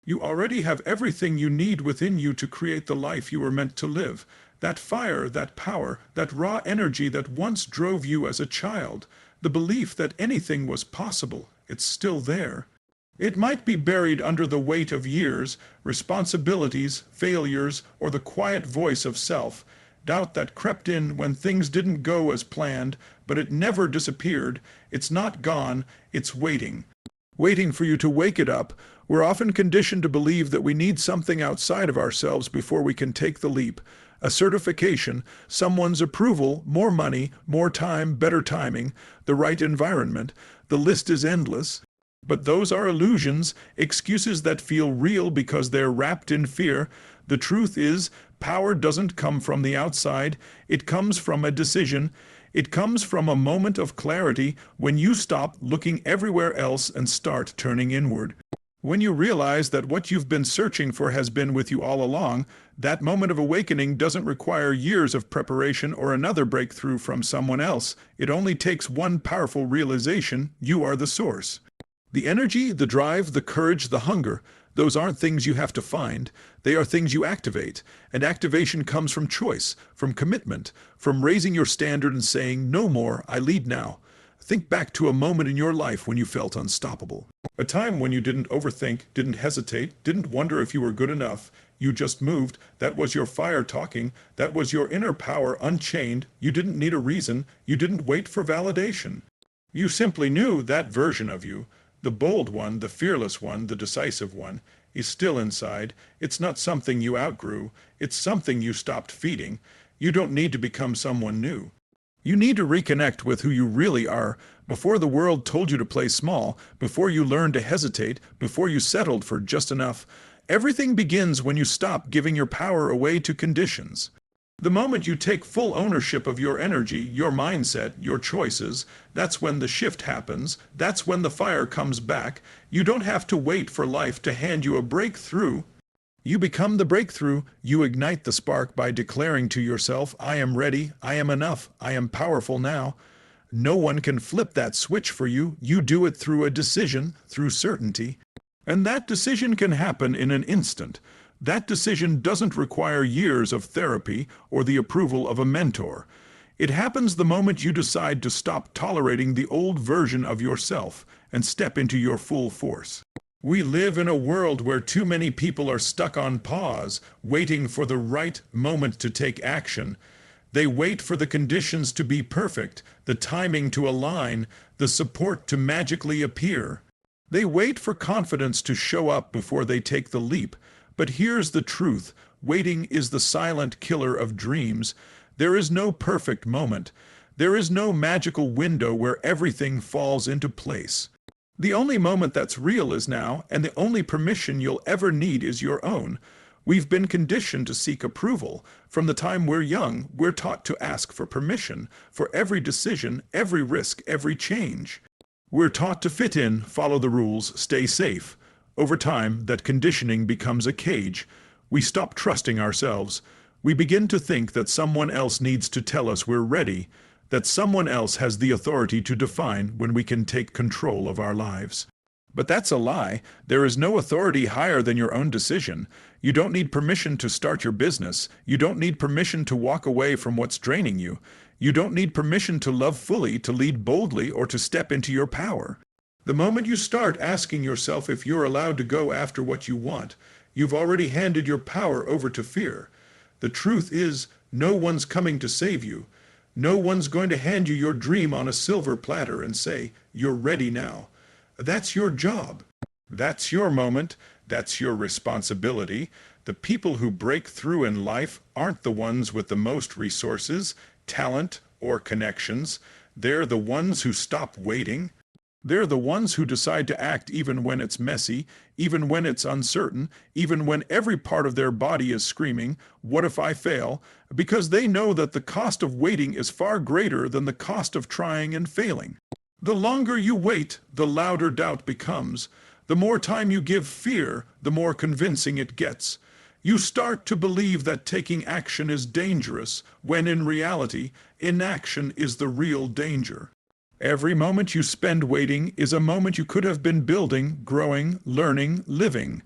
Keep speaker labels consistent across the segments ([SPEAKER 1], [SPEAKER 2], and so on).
[SPEAKER 1] You already have everything you need within you to create the life you were meant to live. That fire, that power, that raw energy that once drove you as a child, the belief that anything was possible, it's still there. It might be buried under the weight of years, responsibilities, failures, or the quiet voice of self, doubt that crept in when things didn't go as planned, but it never disappeared. It's not gone, it's waiting. Waiting for you to wake it up. We're often conditioned to believe that we need something outside of ourselves before we can take the leap. A certification, someone's approval, more money, more time, better timing, the right environment. The list is endless. But those are illusions, excuses that feel real because they're wrapped in fear. The truth is, power doesn't come from the outside. It comes from a decision. It comes from a moment of clarity when you stop looking everywhere else and start turning inward. When you realize that what you've been searching for has been with you all along, that moment of awakening doesn't require years of preparation or another breakthrough from someone else. It only takes one powerful realization: you are the source. The energy, the drive, the courage, the hunger, those aren't things you have to find. They are things you activate. And activation comes from choice, from commitment, from raising your standard and saying, "No more, I lead now." Think back to a moment in your life when you felt unstoppable. A time when you didn't overthink, didn't hesitate, didn't wonder if you were good enough. You just moved. That was your fire talking. That was your inner power unchained. You didn't need a reason. You didn't wait for validation. You simply knew that version of you, the bold one, the fearless one, the decisive one, is still inside. It's not something you outgrew. It's something you stopped feeding. You don't need to become someone new. You need to reconnect with who you really are before the world told you to play small, before you learned to hesitate, before you settled for just enough. Everything begins when you stop giving your power away to conditions. The moment you take full ownership of your energy, your mindset, your choices, that's when the shift happens. That's when the fire comes back. You don't have to wait for life to hand you a breakthrough. You become the breakthrough. You ignite the spark by declaring to yourself, "I am ready, I am enough, I am powerful now." No one can flip that switch for you. You do it through a decision, through certainty. And that decision can happen in an instant. That decision doesn't require years of therapy or the approval of a mentor. It happens the moment you decide to stop tolerating the old version of yourself and step into your full force. We live in a world where too many people are stuck on pause, waiting for the right moment to take action. They wait for the conditions to be perfect, the timing to align, the support to magically appear. They wait for confidence to show up before they take the leap. But here's the truth: waiting is the silent killer of dreams. There is no perfect moment. There is no magical window where everything falls into place. The only moment that's real is now, and the only permission you'll ever need is your own. We've been conditioned to seek approval. From the time we're young, we're taught to ask for permission for every decision, every risk, every change. We're taught to fit in, follow the rules, stay safe. Over time, that conditioning becomes a cage. We stop trusting ourselves. We begin to think that someone else needs to tell us we're ready, that someone else has the authority to define when we can take control of our lives. But that's a lie. There is no authority higher than your own decision. You don't need permission to start your business. You don't need permission to walk away from what's draining you. You don't need permission to love fully, to lead boldly, or to step into your power. The moment you start asking yourself if you're allowed to go after what you want, you've already handed your power over to fear. The truth is, no one's coming to save you. No one's going to hand you your dream on a silver platter and say, "You're ready now." That's your job. That's your moment. That's your responsibility. The people who break through in life aren't the ones with the most resources, talent, or connections. They're the ones who stop waiting. They're the ones who decide to act even when it's messy, even when it's uncertain, even when every part of their body is screaming, "What if I fail?" Because they know that the cost of waiting is far greater than the cost of trying and failing. The longer you wait, the louder doubt becomes. The more time you give fear, the more convincing it gets. You start to believe that taking action is dangerous, when in reality, inaction is the real danger. Every moment you spend waiting is a moment you could have been building, growing, learning, living.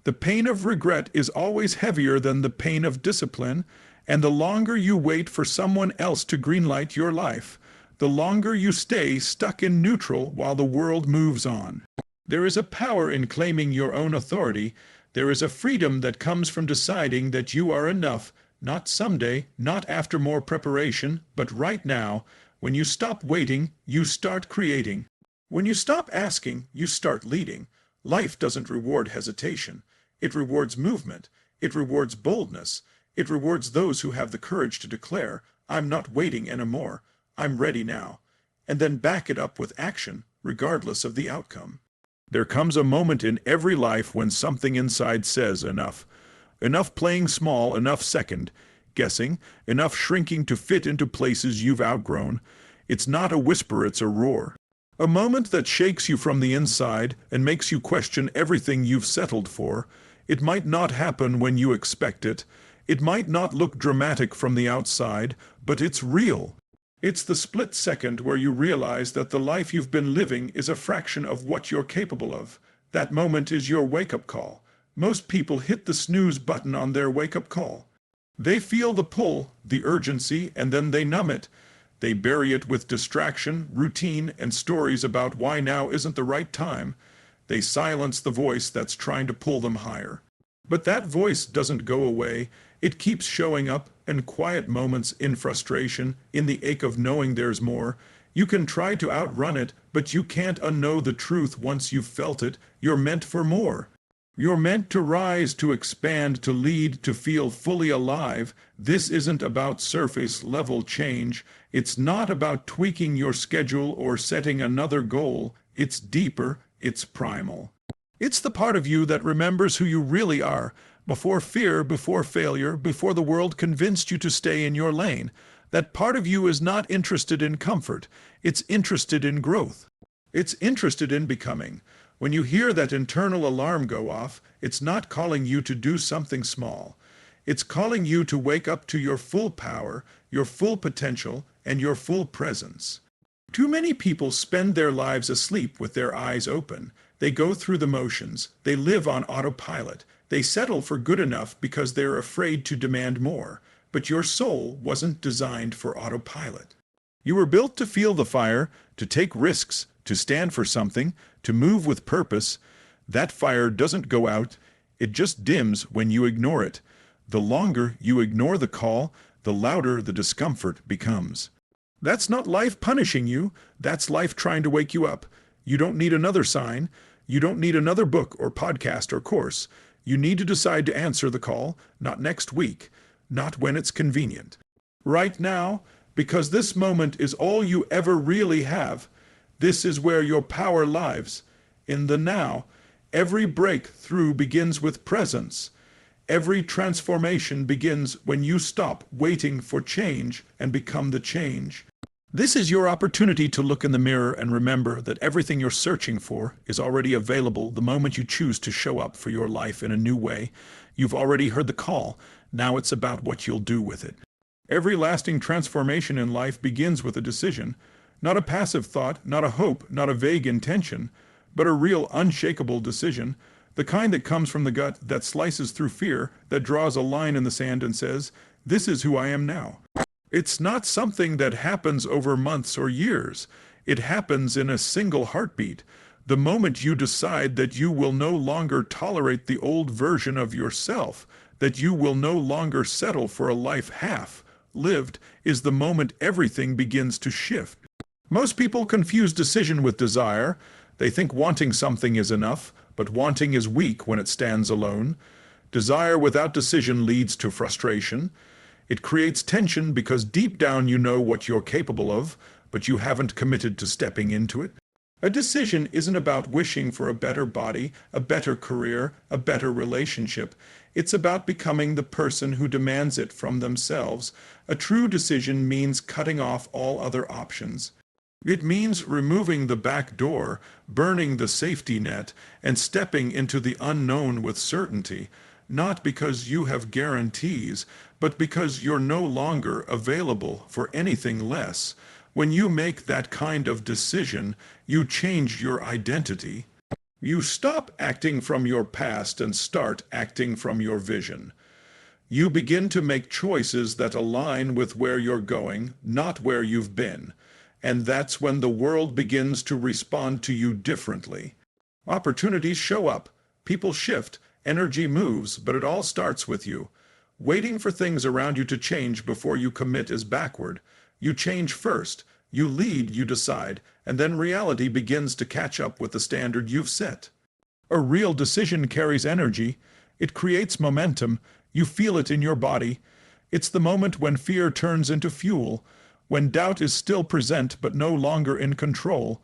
[SPEAKER 1] The pain of regret is always heavier than the pain of discipline, and the longer you wait for someone else to greenlight your life, the longer you stay stuck in neutral while the world moves on. There is a power in claiming your own authority. There is a freedom that comes from deciding that you are enough, not someday, not after more preparation, but right now. When you stop waiting, you start creating. When you stop asking, you start leading. Life doesn't reward hesitation. It rewards movement. It rewards boldness. It rewards those who have the courage to declare, "I'm not waiting anymore. I'm ready now." And then back it up with action, regardless of the outcome. There comes a moment in every life when something inside says enough. Enough playing small, enough second guessing, enough shrinking to fit into places you've outgrown. It's not a whisper, it's a roar. A moment that shakes you from the inside and makes you question everything you've settled for. It might not happen when you expect it. It might not look dramatic from the outside, but it's real. It's the split second where you realize that the life you've been living is a fraction of what you're capable of. That moment is your wake-up call. Most people hit the snooze button on their wake-up call. They feel the pull, the urgency, and then they numb it. They bury it with distraction, routine, and stories about why now isn't the right time. They silence the voice that's trying to pull them higher. But that voice doesn't go away. It keeps showing up in quiet moments, in frustration, in the ache of knowing there's more. You can try to outrun it, but you can't unknow the truth once you've felt it. You're meant for more. You're meant to rise, to expand, to lead, to feel fully alive. This isn't about surface-level change. It's not about tweaking your schedule or setting another goal. It's deeper, it's primal. It's the part of you that remembers who you really are, before fear, before failure, before the world convinced you to stay in your lane. That part of you is not interested in comfort. It's interested in growth. It's interested in becoming. When you hear that internal alarm go off, it's not calling you to do something small. It's calling you to wake up to your full power, your full potential, and your full presence. Too many people spend their lives asleep with their eyes open. They go through the motions. They live on autopilot. They settle for good enough because they're afraid to demand more. But your soul wasn't designed for autopilot. You were built to feel the fire, to take risks, to stand for something, to move with purpose. That fire doesn't go out. It just dims when you ignore it. The longer you ignore the call, the louder the discomfort becomes. That's not life punishing you. That's life trying to wake you up. You don't need another sign. You don't need another book or podcast or course. You need to decide to answer the call, not next week, not when it's convenient. Right now, because this moment is all you ever really have. This is where your power lives. In the now, every breakthrough begins with presence. Every transformation begins when you stop waiting for change and become the change. This is your opportunity to look in the mirror and remember that everything you're searching for is already available the moment you choose to show up for your life in a new way. You've already heard the call. Now it's about what you'll do with it. Every lasting transformation in life begins with a decision. Not a passive thought, not a hope, not a vague intention, but a real unshakable decision. The kind that comes from the gut, that slices through fear, that draws a line in the sand and says, "This is who I am now." It's not something that happens over months or years. It happens in a single heartbeat. The moment you decide that you will no longer tolerate the old version of yourself, that you will no longer settle for a life half lived, is the moment everything begins to shift. Most people confuse decision with desire. They think wanting something is enough, but wanting is weak when it stands alone. Desire without decision leads to frustration. It creates tension because deep down you know what you're capable of, but you haven't committed to stepping into it. A decision isn't about wishing for a better body, a better career, a better relationship. It's about becoming the person who demands it from themselves. A true decision means cutting off all other options. It means removing the back door, burning the safety net, and stepping into the unknown with certainty, not because you have guarantees, but because you're no longer available for anything less. When you make that kind of decision, you change your identity. You stop acting from your past and start acting from your vision. You begin to make choices that align with where you're going, not where you've been. And that's when the world begins to respond to you differently. Opportunities show up, people shift, energy moves, but it all starts with you. Waiting for things around you to change before you commit is backward. You change first, you lead, you decide, and then reality begins to catch up with the standard you've set. A real decision carries energy. It creates momentum. You feel it in your body. It's the moment when fear turns into fuel, when doubt is still present but no longer in control.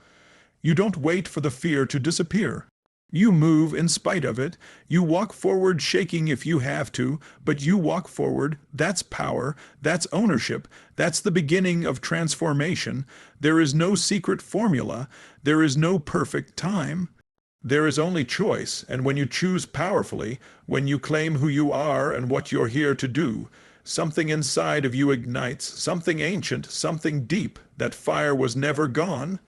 [SPEAKER 1] You don't wait for the fear to disappear. You move in spite of it. You walk forward shaking if you have to, but you walk forward. That's power. That's ownership. That's the beginning of transformation. There is no secret formula. There is no perfect time. There is only choice, and when you choose powerfully, when you claim who you are and what you're here to do, something inside of you ignites, something ancient, something deep. That fire was never gone.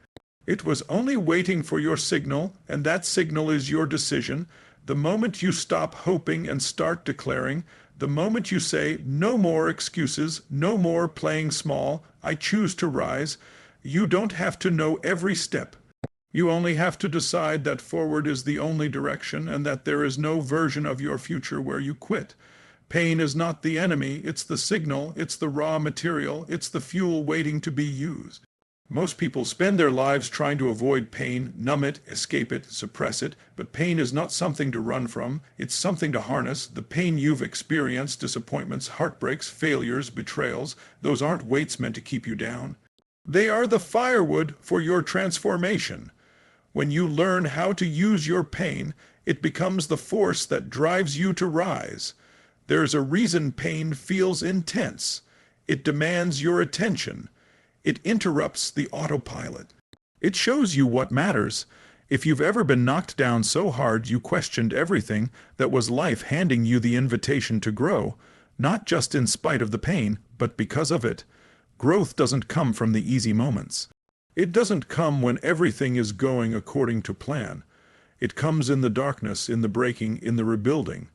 [SPEAKER 1] It was only waiting for your signal, and that signal is your decision. The moment you stop hoping and start declaring, the moment you say, no more excuses, no more playing small, I choose to rise, you don't have to know every step. You only have to decide that forward is the only direction and that there is no version of your future where you quit. Pain is not the enemy, it's the signal, it's the raw material, it's the fuel waiting to be used. Most people spend their lives trying to avoid pain, numb it, escape it, suppress it, but pain is not something to run from, it's something to harness. The pain you've experienced, disappointments, heartbreaks, failures, betrayals, those aren't weights meant to keep you down. They are the firewood for your transformation. When you learn how to use your pain, it becomes the force that drives you to rise. There's a reason pain feels intense. It demands your attention. It interrupts the autopilot. It shows you what matters. If you've ever been knocked down so hard you questioned everything, that was life handing you the invitation to grow, not just in spite of the pain, but because of it. Growth doesn't come from the easy moments. It doesn't come when everything is going according to plan. It comes in the darkness, in the breaking, in the rebuilding.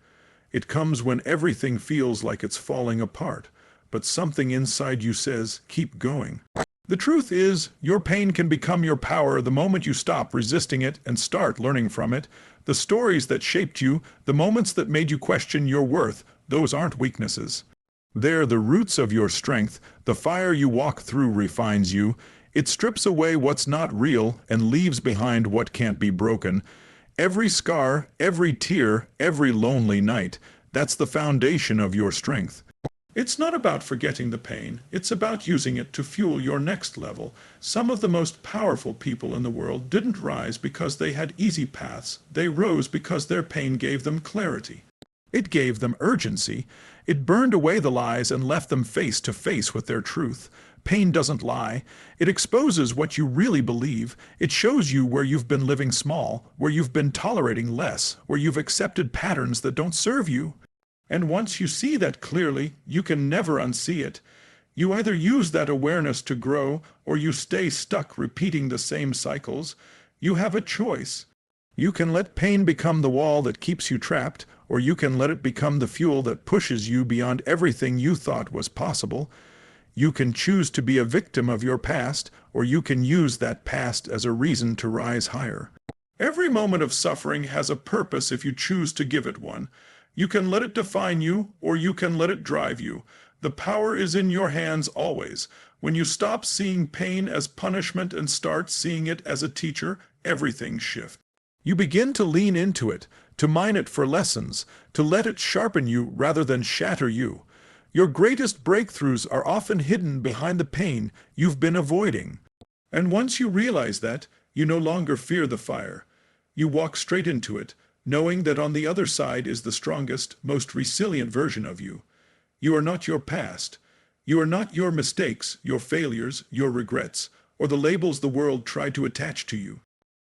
[SPEAKER 1] It comes when everything feels like it's falling apart, but something inside you says, keep going. The truth is, your pain can become your power the moment you stop resisting it and start learning from it. The stories that shaped you, the moments that made you question your worth, those aren't weaknesses. They're the roots of your strength. The fire you walk through refines you. It strips away what's not real and leaves behind what can't be broken. Every scar, every tear, every lonely night, that's the foundation of your strength. It's not about forgetting the pain, it's about using it to fuel your next level. Some of the most powerful people in the world didn't rise because they had easy paths, they rose because their pain gave them clarity. It gave them urgency. It burned away the lies and left them face to face with their truth. Pain doesn't lie. It exposes what you really believe. It shows you where you've been living small, where you've been tolerating less, where you've accepted patterns that don't serve you. And once you see that clearly, you can never unsee it. You either use that awareness to grow, or you stay stuck repeating the same cycles. You have a choice. You can let pain become the wall that keeps you trapped, or you can let it become the fuel that pushes you beyond everything you thought was possible. You can choose to be a victim of your past, or you can use that past as a reason to rise higher. Every moment of suffering has a purpose if you choose to give it one. You can let it define you, or you can let it drive you. The power is in your hands always. When you stop seeing pain as punishment and start seeing it as a teacher, everything shifts. You begin to lean into it, to mine it for lessons, to let it sharpen you rather than shatter you. Your greatest breakthroughs are often hidden behind the pain you've been avoiding. And once you realize that, you no longer fear the fire. You walk straight into it, knowing that on the other side is the strongest, most resilient version of you. You are not your past. You are not your mistakes, your failures, your regrets, or the labels the world tried to attach to you.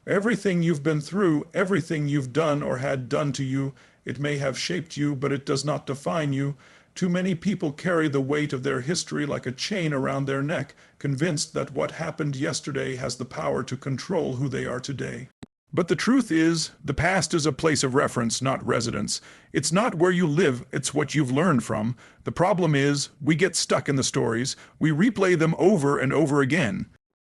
[SPEAKER 1] Everything you've been through, everything you've done or had done to you, it may have shaped you, but it does not define you. Too many people carry the weight of their history like a chain around their neck, convinced that what happened yesterday has the power to control who they are today. But the truth is, the past is a place of reference, not residence. It's not where you live, it's what you've learned from. The problem is, we get stuck in the stories, we replay them over and over again.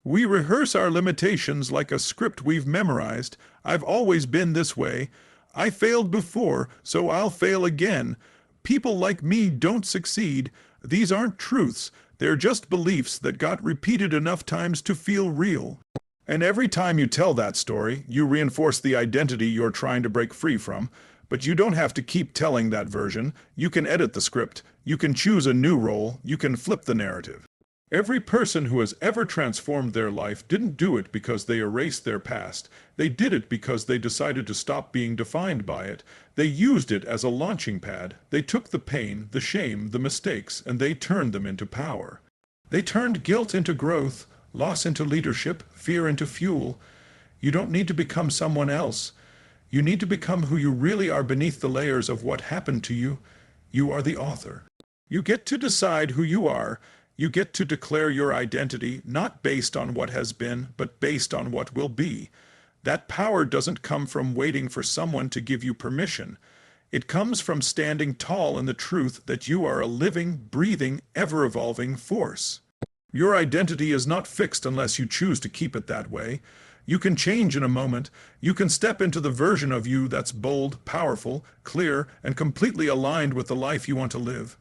[SPEAKER 1] We rehearse our limitations like a script we've memorized. I've always been this way. I failed before, so I'll fail again. People like me don't succeed. These aren't truths. They're just beliefs that got repeated enough times to feel real. And every time you tell that story, you reinforce the identity you're trying to break free from. But you don't have to keep telling that version. You can edit the script. You can choose a new role. You can flip the narrative. Every person who has ever transformed their life didn't do it because they erased their past. They did it because they decided to stop being defined by it. They used it as a launching pad. They took the pain, the shame, the mistakes, and they turned them into power. They turned guilt into growth, loss into leadership, fear into fuel. You don't need to become someone else. You need to become who you really are beneath the layers of what happened to you. You are the author. You get to decide who you are. You get to declare your identity, not based on what has been, but based on what will be. That power doesn't come from waiting for someone to give you permission. It comes from standing tall in the truth that you are a living, breathing, ever-evolving force. Your identity is not fixed unless you choose to keep it that way. You can change in a moment. You can step into the version of you that's bold, powerful, clear, and completely aligned with the life you want to live.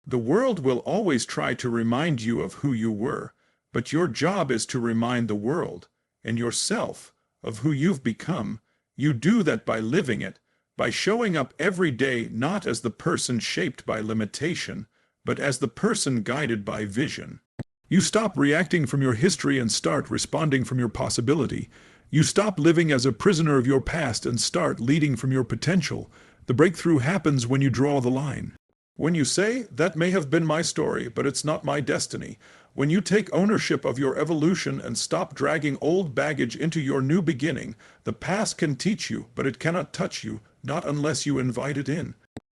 [SPEAKER 1] The world will always try to remind you of who you were, but your job is to remind the world, and yourself, of who you've become. You do that by living it, by showing up every day not as the person shaped by limitation, but as the person guided by vision. You stop reacting from your history and start responding from your possibility. You stop living as a prisoner of your past and start leading from your potential. The breakthrough happens when you draw the line. When you say, that may have been my story, but it's not my destiny. When you take ownership of your evolution and stop dragging old baggage into your new beginning, the past can teach you, but it cannot touch you, not unless you invite it in.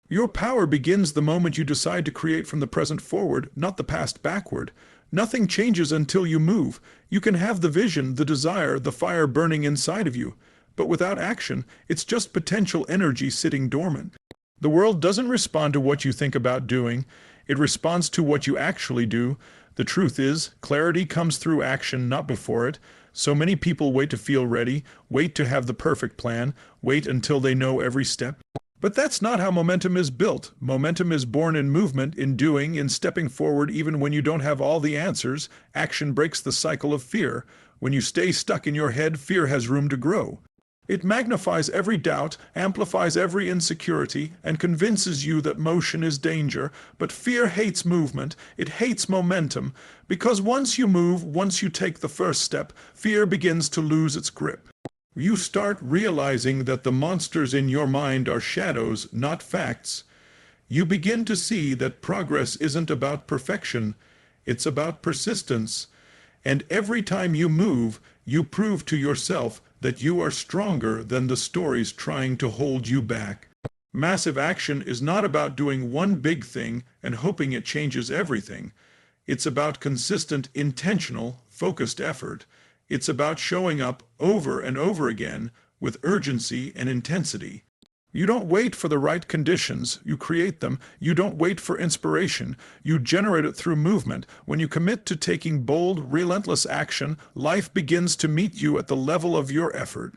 [SPEAKER 1] Your power begins the moment you decide to create from the present forward, not the past backward. Nothing changes until you move. You can have the vision, the desire, the fire burning inside of you. But without action, it's just potential energy sitting dormant. The world doesn't respond to what you think about doing. It responds to what you actually do. The truth is, clarity comes through action, not before it. So many people wait to feel ready, wait to have the perfect plan, wait until they know every step. But that's not how momentum is built. Momentum is born in movement, in doing, in stepping forward even when you don't have all the answers. Action breaks the cycle of fear. When you stay stuck in your head, fear has room to grow. It magnifies every doubt, amplifies every insecurity, and convinces you that motion is danger. But fear hates movement. It hates momentum. Because once you move, once you take the first step, fear begins to lose its grip. You start realizing that the monsters in your mind are shadows, not facts. You begin to see that progress isn't about perfection. It's about persistence. And every time you move, you prove to yourself that you are stronger than the stories trying to hold you back. Massive action is not about doing one big thing and hoping it changes everything. It's about consistent, intentional, focused effort. It's about showing up over and over again with urgency and intensity. You don't wait for the right conditions, you create them. You don't wait for inspiration, you generate it through movement. When you commit to taking bold, relentless action, life begins to meet you at the level of your effort.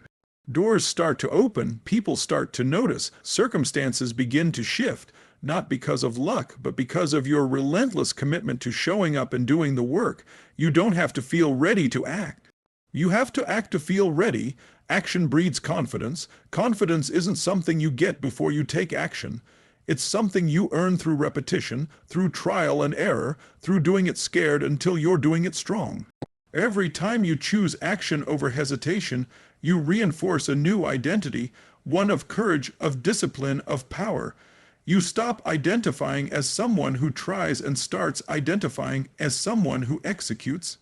[SPEAKER 1] Doors start to open, people start to notice, circumstances begin to shift, not because of luck, but because of your relentless commitment to showing up and doing the work. You don't have to feel ready to act. You have to act to feel ready. Action breeds confidence. Confidence isn't something you get before you take action. It's something you earn through repetition, through trial and error, through doing it scared until you're doing it strong. Every time you choose action over hesitation, you reinforce a new identity, one of courage, of discipline, of power. You stop identifying as someone who tries and starts identifying as someone who executes.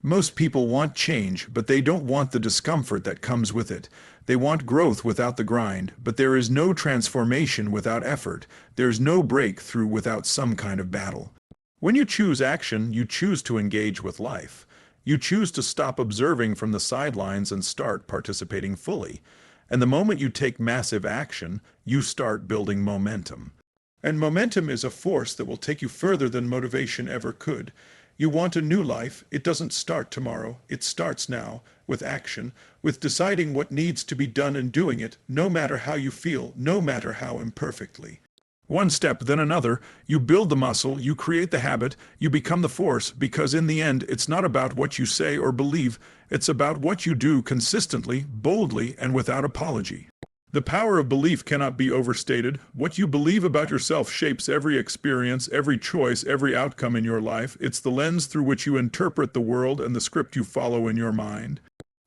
[SPEAKER 1] Most people want change, but they don't want the discomfort that comes with it. They want growth without the grind, but there is no transformation without effort. There's no breakthrough without some kind of battle. When you choose action, you choose to engage with life. You choose to stop observing from the sidelines and start participating fully. And the moment you take massive action, you start building momentum. And momentum is a force that will take you further than motivation ever could. You want a new life, it doesn't start tomorrow, it starts now, with action, with deciding what needs to be done and doing it, no matter how you feel, no matter how imperfectly. One step, then another, you build the muscle, you create the habit, you become the force, because in the end, it's not about what you say or believe, it's about what you do consistently, boldly, and without apology. The power of belief cannot be overstated. What you believe about yourself shapes every experience, every choice, every outcome in your life. It's the lens through which you interpret the world and the script you follow in your mind.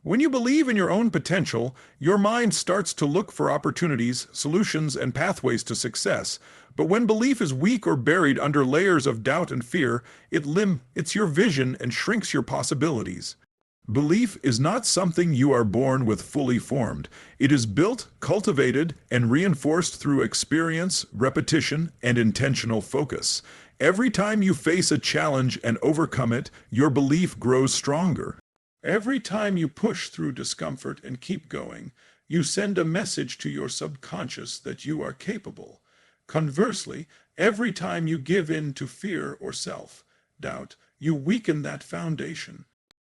[SPEAKER 1] When you believe in your own potential, your mind starts to look for opportunities, solutions, and pathways to success. But when belief is weak or buried under layers of doubt and fear, it's your vision and shrinks your possibilities. Belief is not something you are born with fully formed. It is built, cultivated, and reinforced through experience, repetition, and intentional focus. Every time you face a challenge and overcome it, your belief grows stronger. Every time you push through discomfort and keep going, you send a message to your subconscious that you are capable. Conversely, every time you give in to fear or self-doubt, you weaken that foundation.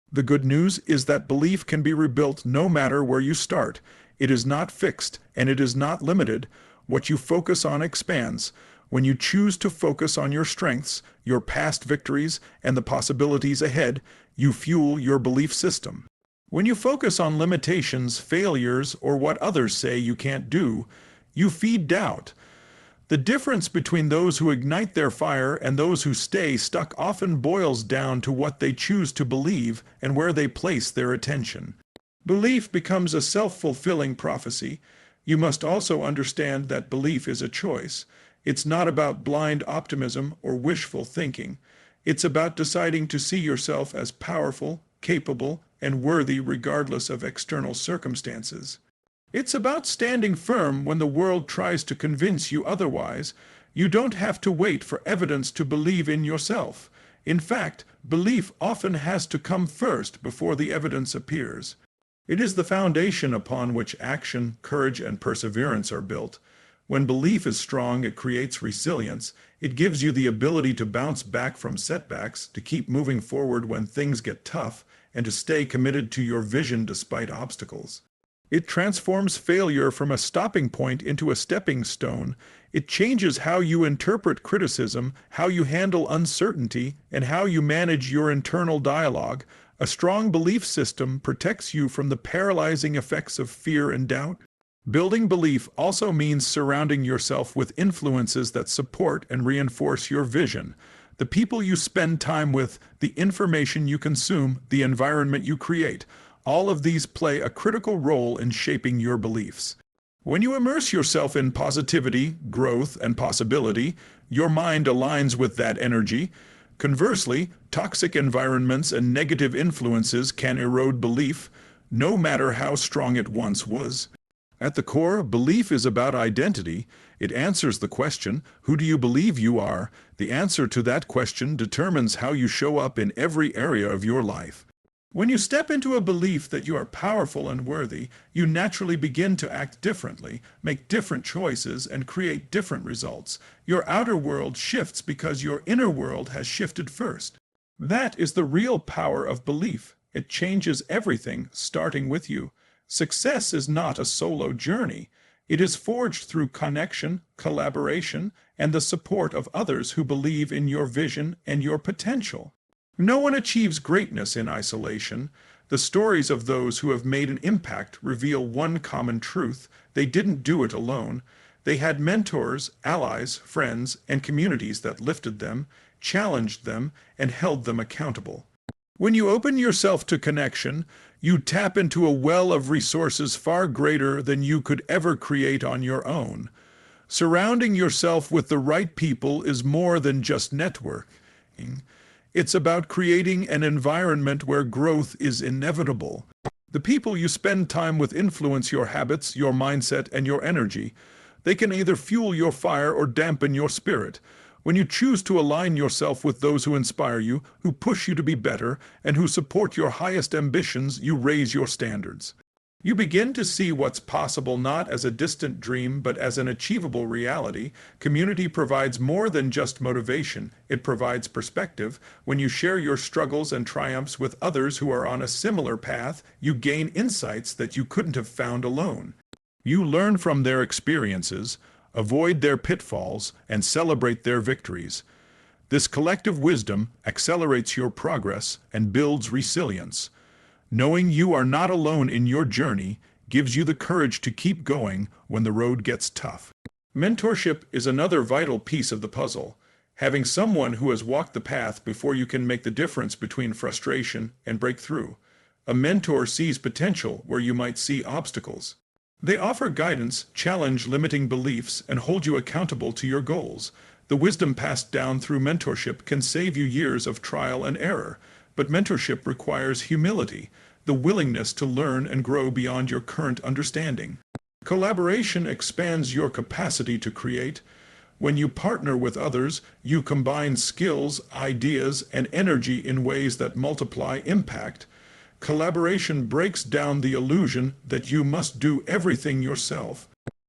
[SPEAKER 1] The good news is that belief can be rebuilt no matter where you start. It is not fixed, and it is not limited. What you focus on expands. When you choose to focus on your strengths, your past victories, and the possibilities ahead, you fuel your belief system. When you focus on limitations, failures, or what others say you can't do, you feed doubt. The difference between those who ignite their fire and those who stay stuck often boils down to what they choose to believe and where they place their attention. Belief becomes a self-fulfilling prophecy. You must also understand that belief is a choice. It's not about blind optimism or wishful thinking. It's about deciding to see yourself as powerful, capable, and worthy regardless of external circumstances. It's about standing firm when the world tries to convince you otherwise. You don't have to wait for evidence to believe in yourself. In fact, belief often has to come first before the evidence appears. It is the foundation upon which action, courage, and perseverance are built. When belief is strong, it creates resilience. It gives you the ability to bounce back from setbacks, to keep moving forward when things get tough, and to stay committed to your vision despite obstacles. It transforms failure from a stopping point into a stepping stone. It changes how you interpret criticism, how you handle uncertainty, and how you manage your internal dialogue. A strong belief system protects you from the paralyzing effects of fear and doubt. Building belief also means surrounding yourself with influences that support and reinforce your vision. The people you spend time with, the information you consume, the environment you create, all of these play a critical role in shaping your beliefs. When you immerse yourself in positivity, growth, and possibility, your mind aligns with that energy. Conversely, toxic environments and negative influences can erode belief, no matter how strong it once was. At the core, belief is about identity. It answers the question, who do you believe you are? The answer to that question determines how you show up in every area of your life. When you step into a belief that you are powerful and worthy, you naturally begin to act differently, make different choices, and create different results. Your outer world shifts because your inner world has shifted first. That is the real power of belief. It changes everything, starting with you. Success is not a solo journey. It is forged through connection, collaboration, and the support of others who believe in your vision and your potential. No one achieves greatness in isolation. The stories of those who have made an impact reveal one common truth: they didn't do it alone. They had mentors, allies, friends, and communities that lifted them, challenged them, and held them accountable. When you open yourself to connection, you tap into a well of resources far greater than you could ever create on your own. Surrounding yourself with the right people is more than just networking. It's about creating an environment where growth is inevitable. The people you spend time with influence your habits, your mindset, and your energy. They can either fuel your fire or dampen your spirit. When you choose to align yourself with those who inspire you, who push you to be better, and who support your highest ambitions, you raise your standards. You begin to see what's possible not as a distant dream, but as an achievable reality. Community provides more than just motivation. It provides perspective. When you share your struggles and triumphs with others who are on a similar path, you gain insights that you couldn't have found alone. You learn from their experiences, avoid their pitfalls, and celebrate their victories. This collective wisdom accelerates your progress and builds resilience. Knowing you are not alone in your journey gives you the courage to keep going when the road gets tough. Mentorship is another vital piece of the puzzle. Having someone who has walked the path before you can make the difference between frustration and breakthrough. A mentor sees potential where you might see obstacles. They offer guidance, challenge limiting beliefs, and hold you accountable to your goals. The wisdom passed down through mentorship can save you years of trial and error. But mentorship requires humility, the willingness to learn and grow beyond your current understanding. Collaboration expands your capacity to create. When you partner with others, you combine skills, ideas, and energy in ways that multiply impact. Collaboration breaks down the illusion that you must do everything yourself.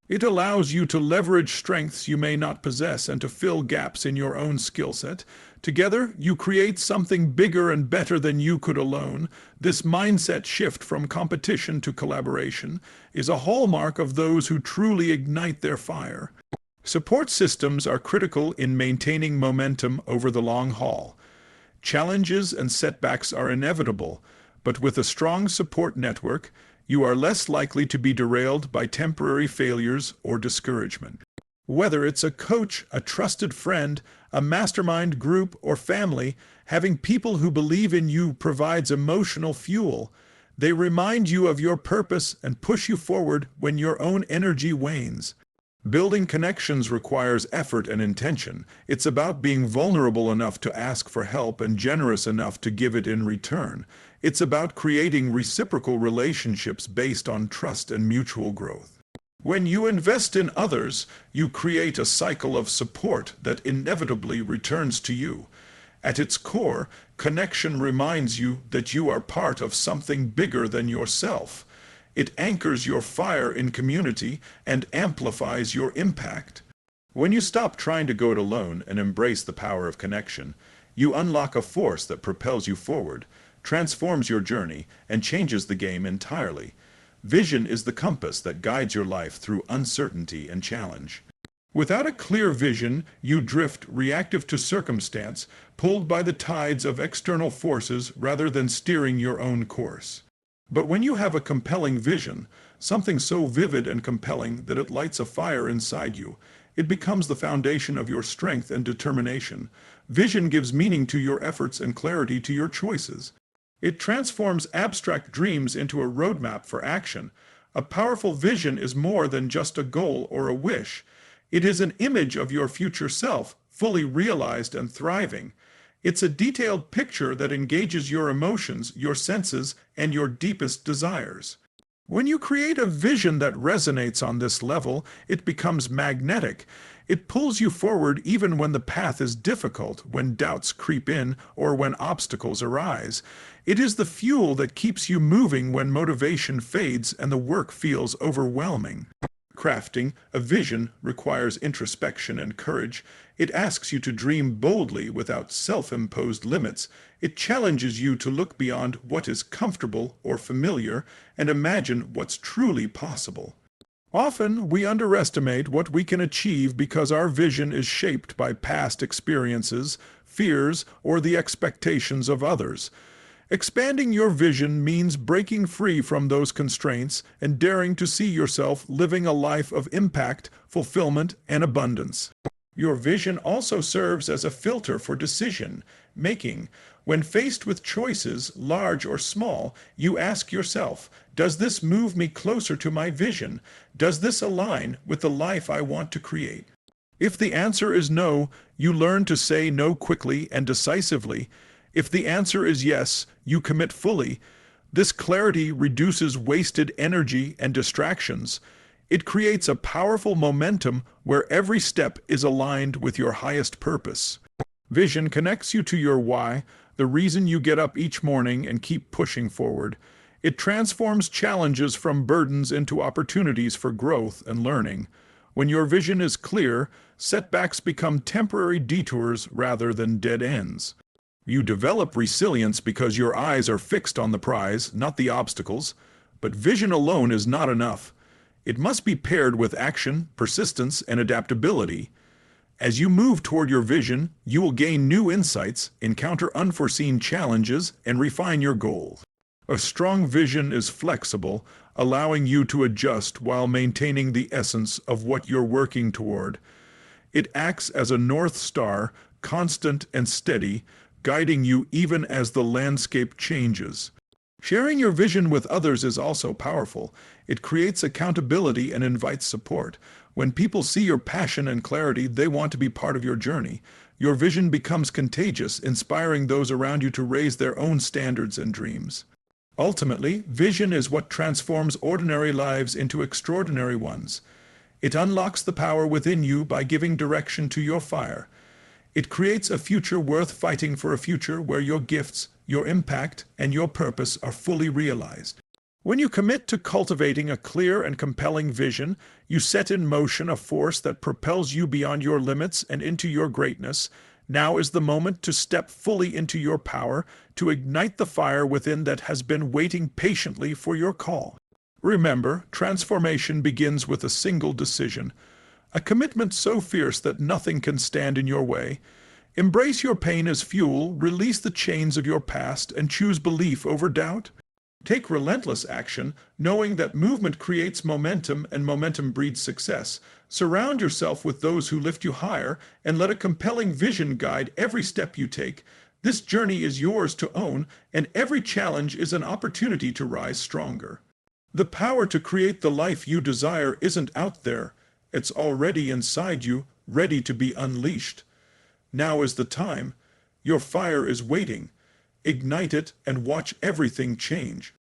[SPEAKER 1] It allows you to leverage strengths you may not possess and to fill gaps in your own skill set. Together, you create something bigger and better than you could alone. This mindset shift from competition to collaboration is a hallmark of those who truly ignite their fire. Support systems are critical in maintaining momentum over the long haul. Challenges and setbacks are inevitable, but with a strong support network, you are less likely to be derailed by temporary failures or discouragement. Whether it's a coach, a trusted friend, a mastermind group, or family, having people who believe in you provides emotional fuel. They remind you of your purpose and push you forward when your own energy wanes. Building connections requires effort and intention. It's about being vulnerable enough to ask for help and generous enough to give it in return. It's about creating reciprocal relationships based on trust and mutual growth. When you invest in others, you create a cycle of support that inevitably returns to you. At its core, connection reminds you that you are part of something bigger than yourself. It anchors your fire in community and amplifies your impact. When you stop trying to go it alone and embrace the power of connection, you unlock a force that propels you forward, transforms your journey, and changes the game entirely. Vision is the compass that guides your life through uncertainty and challenge. Without a clear vision, you drift reactive to circumstance, pulled by the tides of external forces rather than steering your own course. But when you have a compelling vision, something so vivid and compelling that it lights a fire inside you, it becomes the foundation of your strength and determination. Vision gives meaning to your efforts and clarity to your choices. It transforms abstract dreams into a roadmap for action. A powerful vision is more than just a goal or a wish. It is an image of your future self, fully realized and thriving. It's a detailed picture that engages your emotions, your senses, and your deepest desires. When you create a vision that resonates on this level, it becomes magnetic. It pulls you forward even when the path is difficult, when doubts creep in, or when obstacles arise. It is the fuel that keeps you moving when motivation fades and the work feels overwhelming. Crafting a vision requires introspection and courage. It asks you to dream boldly without self-imposed limits. It challenges you to look beyond what is comfortable or familiar and imagine what's truly possible. Often, we underestimate what we can achieve because our vision is shaped by past experiences, fears, or the expectations of others. Expanding your vision means breaking free from those constraints and daring to see yourself living a life of impact, fulfillment, and abundance. Your vision also serves as a filter for decision-making. When faced with choices, large or small, you ask yourself, does this move me closer to my vision? Does this align with the life I want to create? If the answer is no, you learn to say no quickly and decisively. If the answer is yes, you commit fully. This clarity reduces wasted energy and distractions. It creates a powerful momentum where every step is aligned with your highest purpose. Vision connects you to your why, the reason you get up each morning and keep pushing forward. It transforms challenges from burdens into opportunities for growth and learning. When your vision is clear, setbacks become temporary detours rather than dead ends. You develop resilience because your eyes are fixed on the prize, not the obstacles. But vision alone is not enough. It must be paired with action, persistence, and adaptability. As you move toward your vision, you will gain new insights, encounter unforeseen challenges, and refine your goals. A strong vision is flexible, allowing you to adjust while maintaining the essence of what you're working toward. It acts as a north star, constant and steady, guiding you even as the landscape changes. Sharing your vision with others is also powerful. It creates accountability and invites support. When people see your passion and clarity, they want to be part of your journey. Your vision becomes contagious, inspiring those around you to raise their own standards and dreams. Ultimately, vision is what transforms ordinary lives into extraordinary ones. It unlocks the power within you by giving direction to your fire. It creates a future worth fighting for, a future where your gifts, your impact, and your purpose are fully realized. When you commit to cultivating a clear and compelling vision, you set in motion a force that propels you beyond your limits and into your greatness. Now is the moment to step fully into your power, to ignite the fire within that has been waiting patiently for your call. Remember, transformation begins with a single decision, a commitment so fierce that nothing can stand in your way. Embrace your pain as fuel, release the chains of your past, and choose belief over doubt. Take relentless action, knowing that movement creates momentum and momentum breeds success. Surround yourself with those who lift you higher, and let a compelling vision guide every step you take. This journey is yours to own, and every challenge is an opportunity to rise stronger. The power to create the life you desire isn't out there. It's already inside you, ready to be unleashed. Now is the time. Your fire is waiting. Ignite it and watch everything change.